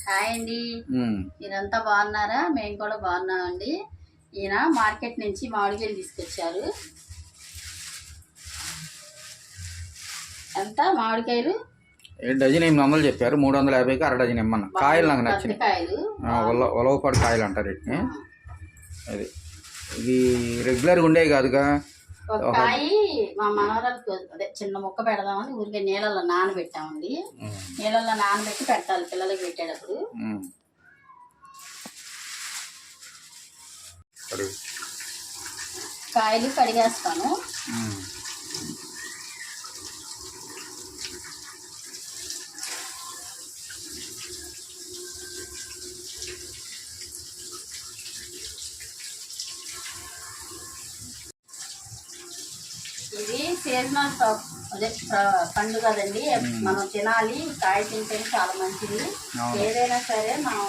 Hi అండి. మీరంతా బాగున్నారా? మేము కూడా బాగున్నామండి. ఈయన మార్కెట్ నుంచి మామిడికాయలు తీసుకొచ్చారు. ఎంత మామిడికాయలు? డజన్ 800 చెప్పారు. 350కి అర డజన్ ఇమ్మన్నా. కాయలు నాకు నచ్చినాయి. కాయలు ఉలవపాడు కాయలు అంటారు వీటిని. అది ఇది రెగ్యులర్గా ఉండేవి కాదుగా. ఒక కాయ మా మనవరాలకు అదే చిన్న ముక్క పెడదామని ఊరికే నీళ్ళల్లో నానబెట్టామండి. నీళ్ళల్లో నానబెట్టి పెట్టాలి పిల్లలకి పెట్టేటప్పుడు. కాయలు కడిగేస్తాను. ఇది సీజనల్ అదే పండు కదండి, మనం తినాలి. కాయ తింటే చాలా మంచిది. ఏదైనా సరే మనం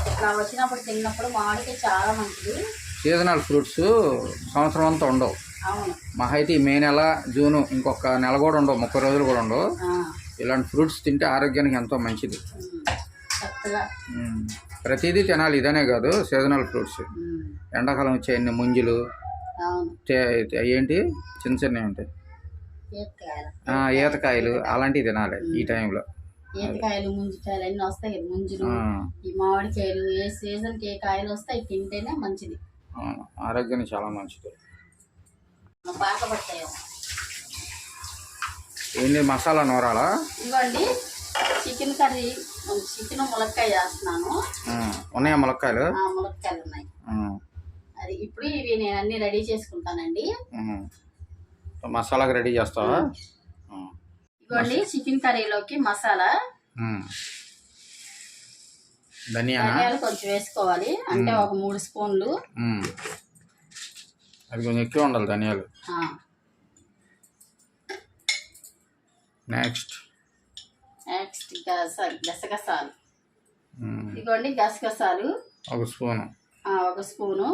ఇట్లా వచ్చినప్పుడు తిన్నప్పుడు మామిడికాయ చాలా మంచిది. సీజనల్ ఫ్రూట్స్ సంవత్సరం అంతా ఉండవు. అవును, మహా అయితే మే నెల జూను ఇంకొక నెల కూడా ఉండవు, 30 రోజులు కూడా ఉండవు. ఇలాంటి ఫ్రూట్స్ తింటే ఆరోగ్యానికి ఎంతో మంచిది. ప్రతిదీ తినాలి, ఇదనే కాదు. సీజనల్ ఫ్రూట్స్ ఎండాకాలం వచ్చే అన్ని ముంజులు ఏంటి చిన్న చిన్నవి ఉంటాయి, ఈతకాయలు అలాంటివి తినాలి ఈ టైంలో. ఈతకాయలు ముంజికాయలు అన్నీ వస్తాయి. ముంజులు, ఈ మామిడికాయలు ఏ సీజన్కి ఏ కాయలు వస్తాయి తింటేనే మంచిది. ఆరోగ్యానికి చాలా మంచిది. బాగా పడతాయి. ఏంటి మసాలా నూరాలా? ఇవ్వండి చికెన్ కర్రీ, చికెన్ ములక్కాయ చేస్తున్నాను. ఉన్నాయా ములక్కాయలు? ములక్కాయలు ఉన్నాయి. అది ఇప్పుడు ఇవి నేను అన్ని రెడీ చేసుకుంటానండి. మసాలాకి రెడీ చేస్తావా? ఇవ్వండి చికెన్ కర్రీలోకి మసాలా. ధనియాలు కొంచెం వేసుకోవాలి, అంటే ఒక 3 స్పూన్లు. అది కొంచెం ఎక్కువ ఉండాలి ధనియాలు. నెక్స్ట్ గసగసాలు. ఇదిగోండి గసగసాలు 1 స్పూను. 1 స్పూను.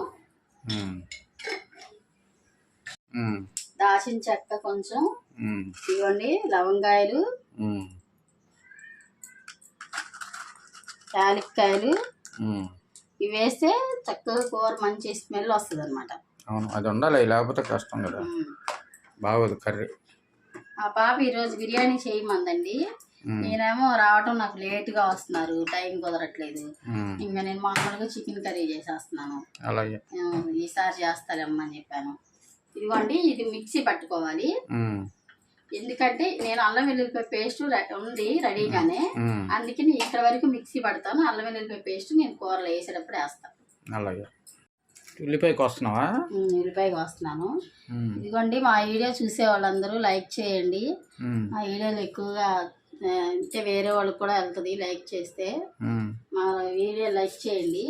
దాచిన చెక్క కొంచెం. ఇదిగోండి లవంగాయలు, యాలక్కాయలు. ఇవి వేస్తే చక్కగా కూర మంచి స్మెల్ వస్తుంది అనమాట. అవును, అది ఉండాలి, లేకపోతే కష్టం కదా, బాగోదు కర్రీ. ఆ పాప ఈరోజు బిర్యానీ చేయమందండి. నేనేమో రావటం నాకు లేట్గా వస్తున్నారు, టైం కుదరట్లేదు. ఇంకా నేను మామూలుగా చికెన్ కర్రీ చేసేస్తున్నాను. అలాగే ఈసారి చేస్తారమ్మని చెప్పాను. ఇదిగోండి ఇది మిక్సీ పట్టుకోవాలి. ఎందుకంటే నేను అల్లం వెల్లుల్లిపాయ పేస్ట్ ఉంది రెడీగానే, అందుకని ఇక్కడ వరకు మిక్సీ పడతాను. అల్లం వెల్లుల్లిపాయ పేస్ట్ నేను కూరలో వేసేటప్పుడు వేస్తాను. అలాగే ఉల్లిపాయకి వస్తున్నావా? ఉల్లిపాయకి వస్తున్నాను. ఇదిగోండి మా వీడియో చూసే వాళ్ళందరూ లైక్ చేయండి. మా వీడియోలు ఎక్కువగా అంటే వేరే వాళ్ళకి కూడా వెళ్తుంది, లైక్ చేస్తే. మా వీడియో లైక్ చేయండి.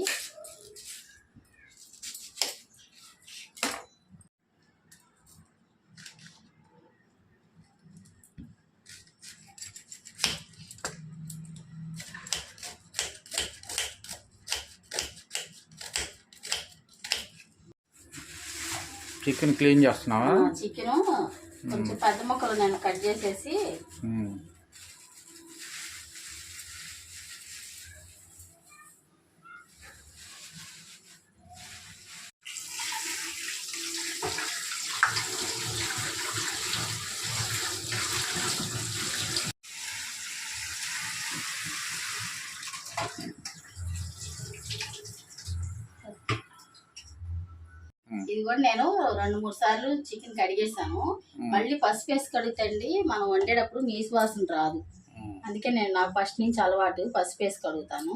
చికెన్ క్లీన్ చేస్తున్నావా? చికెన్ కొంచెం పెద్ద ముక్కలు నేను కట్ చేసేసి ఇది కూడా నేను 2-3 సార్లు చికెన్ కడిగేసాను. మళ్ళీ పసుపు వేసి కడుగుతండి, మనం వండేటప్పుడు నీసు వాసన రాదు. అందుకే నాకు ఫస్ట్ నుంచి అలవాటు, పసుపు వేసి కడుగుతాను.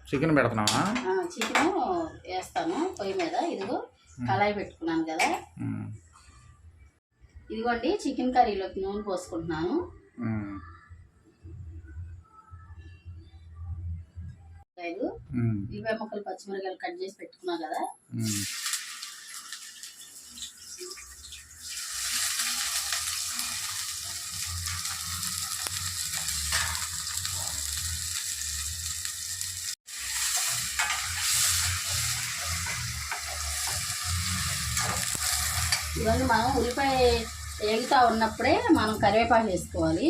చికెన్ పెడుతున్నావా? చికెన్ వేస్తాను పొయ్యి మీద. ఇదిగో కళాయి పెట్టుకున్నాను కదా. ఇదిగోండి చికెన్ కర్రీలోకి నూనె పోసుకుంటున్నాను. ఉల్లిపాయ ముక్కలు పచ్చిమిరకాయలు కట్ చేసి పెట్టుకున్నా కదా. ఇవన్నీ మనం ఉల్లిపాయ వేగుతూ ఉన్నప్పుడే మనం కరివేపాకు వేసుకోవాలి.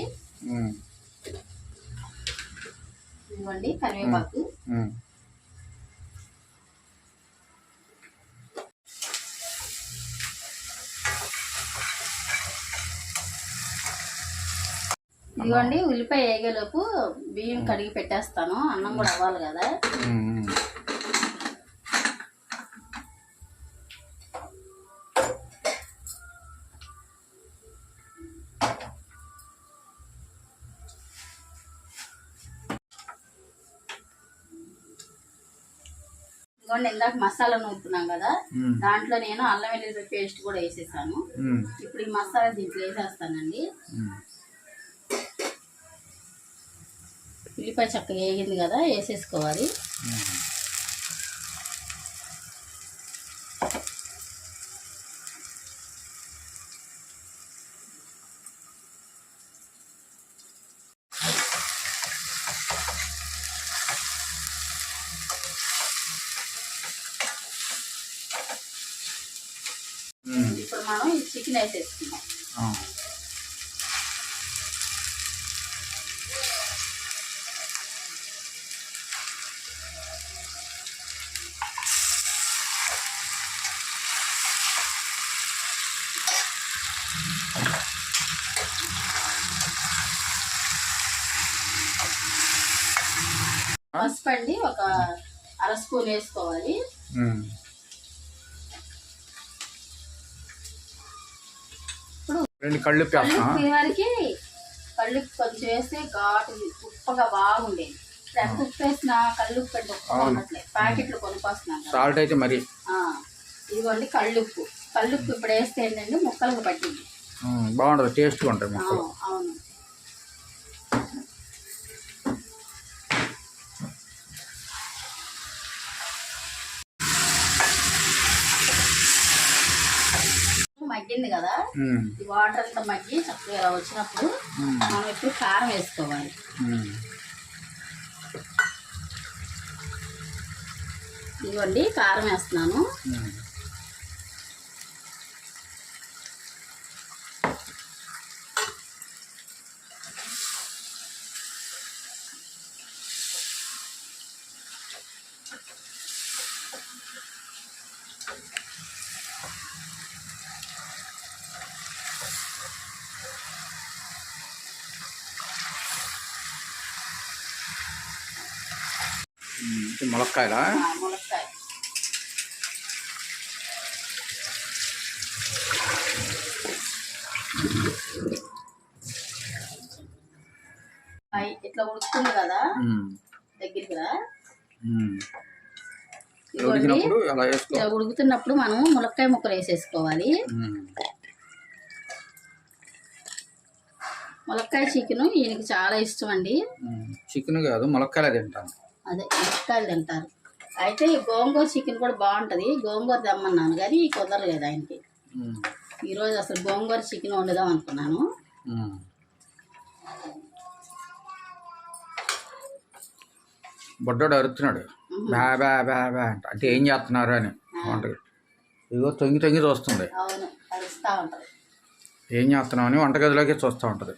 ఇవ్వండి కరివేపాకు. ఇదిగోండి ఉల్లిపాయ వేగేలోపు బియ్యం కడిగి పెట్టేస్తాను, అన్నం కూడా అవ్వాలి కదా. ఇదిగోండి ఇందాక మసాలా నూరుకున్నాం కదా, దాంట్లో నేను అల్లం వెల్లుల్లి పేస్ట్ కూడా వేసేసాను. ఇప్పుడు ఈ మసాలా దీంట్లో వేసేస్తానండి. ఉల్లిపాయ చక్కగా వేగింది కదా, వేసేసుకోవాలి. ఇప్పుడు మనం ఈ చికెన్ వేసేసుకున్నాం. పసుపు అండి ఒక అర స్పూన్ వేసుకోవాలి. ఇప్పుడు కళ్ళు వరకు కళ్ళు కొంచెం వేస్తే ఘాటు ఉప్పగా బాగుండేది. ఎంత ఉప్పు వేసినా కళ్ళు ఉప్పు అంటే ఉప్పగా ఉండట్లేదు, ప్యాకెట్లు కొనుక్కొస్తున్నాను. సాల్ట్ అయితే మరి ఇదిగోండి కళ్ళుప్పు. కళ్ళుప్పు ఇప్పుడు వేస్తే ఏంటంటే ముక్కలకు పట్టింది, బాగుంటుంది, టేస్ట్గా ఉంటుంది ముక్కలు. అవును. మగ్గింది కదా, ఈ వాటర్ అంతా మగ్గి చక్కగా వచ్చినప్పుడు మనం ఇప్పుడు కారం వేసుకోవాలి. ఇదిగోండి కారం వేస్తున్నాను. ములక్కాయలా? ములక్కాయ. ఇట్లా ఉడుకుతుంది కదా దగ్గరికి రా. ఇట్లా ఉడుకుతున్నప్పుడు మనం ములక్కాయ ముక్కలు వేసేసుకోవాలి. ములక్కాయ చికెన్ ఈయనకి చాలా ఇష్టం అండి. చికెన్ కాదు ములక్కాయలు తింటాను. అదే ములక్కాయలు తింటారు. అయితే ఈ గోంగూర చికెన్ కూడా బాగుంటుంది. గోంగూర తెమ్మన్నాను కానీ కుదరలేదు ఆయనకి. ఈరోజు అసలు గోంగూర చికెన్ వండుదాం అనుకున్నాను. బొడ్డోడు అరుస్తున్నాడు, బా బా బా బా అంటే ఏం చేస్తున్నారు అని. వంటకి ఇదిగో తొంగి తొంగి చూస్తుంది. అవును, అరుస్తూ ఉంటుంది. ఏం చేస్తున్నావు అని వంటగదిలోకి చూస్తూ ఉంటుంది.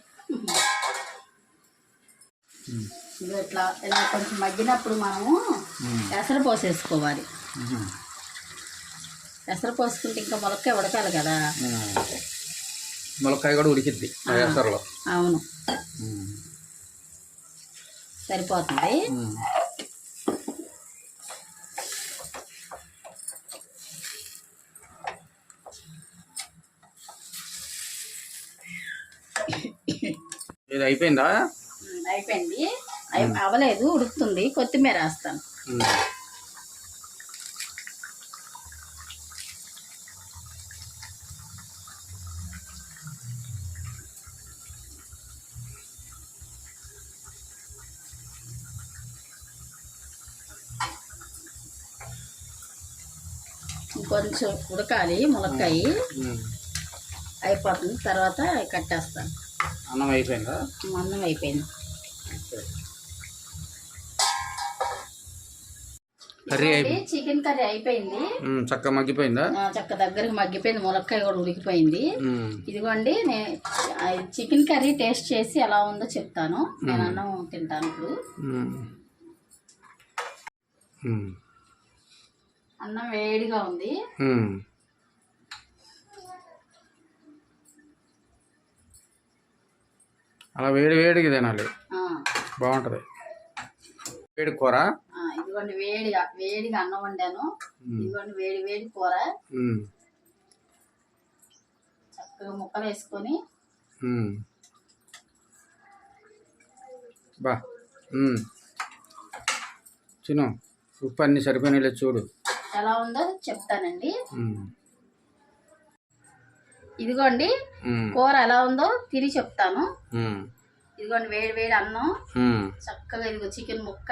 ఇట్లా ఇలా కొంచెం మగ్గినప్పుడు మనము ఎసరు పోసేసుకోవాలి. ఎసరు పోసుకుంటే ఇంకా ములక్కాయ ఉడకాలి కదా. ములక్కాయ కూడా ఉడికిద్ది ఎసరులో. అవును, సరిపోతుంది. ఇది అయిపోయిందా? అయిపోయింది. అవ్వలేదు, ఉడుకుతుంది. కొత్తిమీర వేస్తాను. కొంచెం ఉడకాలి ములక్కాయ, అయిపోతుంది. తర్వాత కట్టేస్తాను. అన్నం అయిపోయిందా? అన్నం అయిపోయింది. కర్రీ చికెన్ కర్రీ అయిపోయింది, చక్కగా మగ్గిపోయిందా? చక్క దగ్గరికి మగ్గిపోయింది, ములక్కాయ కూడా ఉడికిపోయింది. ఇదిగోండి నేను చికెన్ కర్రీ టేస్ట్ చేసి ఎలా ఉందో చెప్తాను. నేను అన్నం తింటాను ఇప్పుడు. అన్నం వేడిగా ఉంది. అలా వేడి వేడిగా తినాలి, బాగుంటది. వేడి కూర. ఇదిగోండి వేడిగా అన్నం వండాను. ఇదిగోండి వేడి వేడి కూర చక్కగా ముక్కలు వేసుకొని బా చిన్న ఉప్పు అన్ని సరిపోయినా చూడు ఎలా ఉందో చెప్తానండి. ఇదిగోండి కూర ఎలా ఉందో తిని చెప్తాను. ఇదిగోండి వేడి వేడి అన్నం చక్కగా, ఇదిగో చికెన్ ముక్క,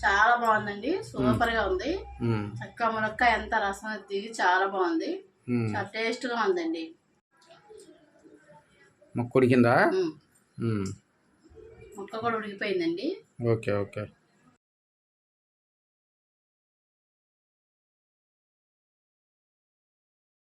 చాలా బాగుందండి, సూపర్ గా ఉంది. చక్క మునక్క ఎంత రసం దిగి చాలా బాగుంది, చాలా టేస్ట్ గా ఉందండి. ముక్క ఉడికిందా? ముక్క కూడా ఉడికిపోయిందండి. Okay okay.